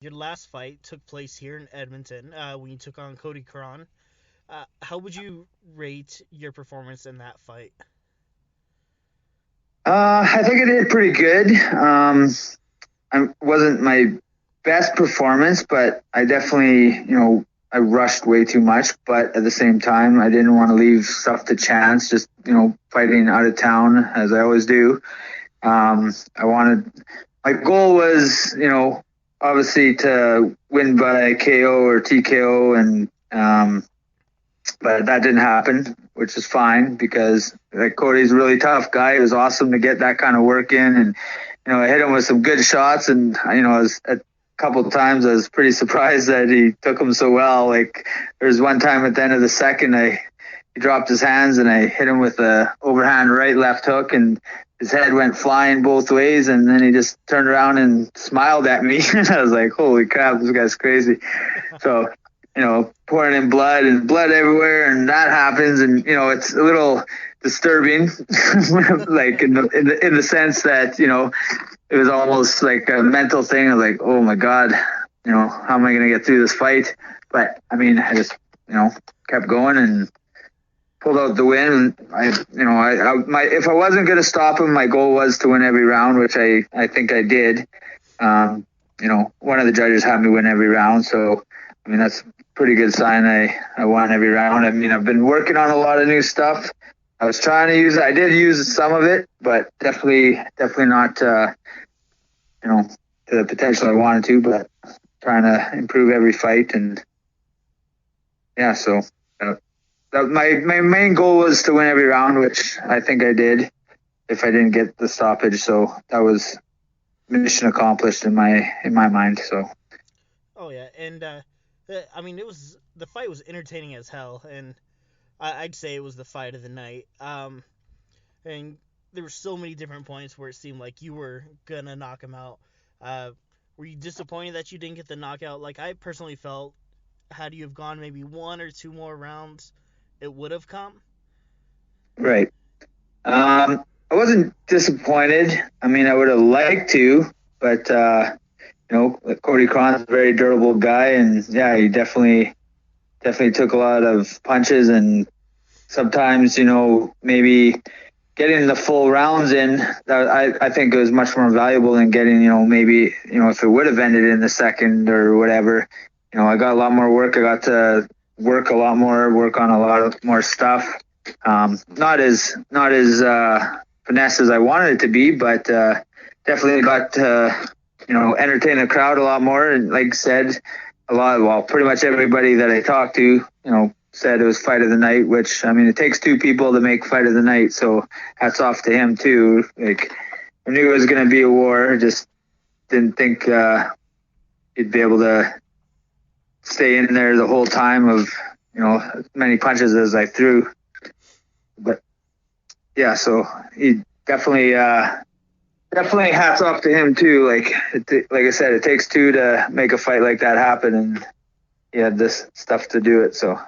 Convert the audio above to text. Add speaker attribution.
Speaker 1: your last fight took place here in Edmonton when you took on Cody Krahn. How would you rate your performance in that fight?
Speaker 2: I think I did pretty good. I wasn't my best performance, but I definitely, I rushed way too much. But at the same time, I didn't want to leave stuff to chance. Just fighting out of town as I always do. I wanted my goal was, obviously to win by KO or TKO, and but that didn't happen, which is fine because like Cody's a really tough guy. It was awesome to get that kind of work in, and I hit him with some good shots, and I was a couple of times I was pretty surprised that he took them so well. Like there was one time at the end of the second, he dropped his hands and I hit him with a overhand right left hook, and his head went flying both ways, and then he just turned around and smiled at me. I was like, holy crap, this guy's crazy. So pouring in blood and blood everywhere, and that happens, and it's a little disturbing, like in the sense that it was almost like a mental thing. I was like, oh my god, how am I going to get through this fight? But I mean, I just kept going and pulled out the win. If I wasn't going to stop him, my goal was to win every round, which I think I did. One of the judges had me win every round, so I mean that's a pretty good sign. I won every round. I mean, I've been working on a lot of new stuff. I was trying to use it. I did use some of it, but definitely not to the potential I wanted to. But trying to improve every fight, and yeah, so my main goal was to win every round, which I think I did. If I didn't get the stoppage, so that was mission accomplished in my mind. So.
Speaker 1: Oh yeah, and I mean the fight was entertaining as hell, and I'd say it was the fight of the night. And there were so many different points where it seemed like you were gonna knock him out. Were you disappointed that you didn't get the knockout? Like I personally felt, had you have gone maybe one or two more rounds, it would have come.
Speaker 2: Right. I wasn't disappointed. I mean, I would have liked to, but Cody Cron's a very durable guy, and yeah, he definitely took a lot of punches, and sometimes maybe getting the full rounds in, I think it was much more valuable than getting maybe if it would have ended in the second or whatever. I got a lot more work. I got to work a lot more, work on a lot of more stuff. Not as finesse as I wanted it to be, but definitely got to entertain the crowd a lot more. And like I said, pretty much everybody that I talked to, said it was fight of the night, which I mean, it takes two people to make fight of the night. So hats off to him too. Like I knew it was going to be a war. Just didn't think he'd be able to stay in there the whole time of as many punches as I threw. But yeah, so he definitely hats off to him too. Like I said, it takes two to make a fight like that happen, and he had this stuff to do it. So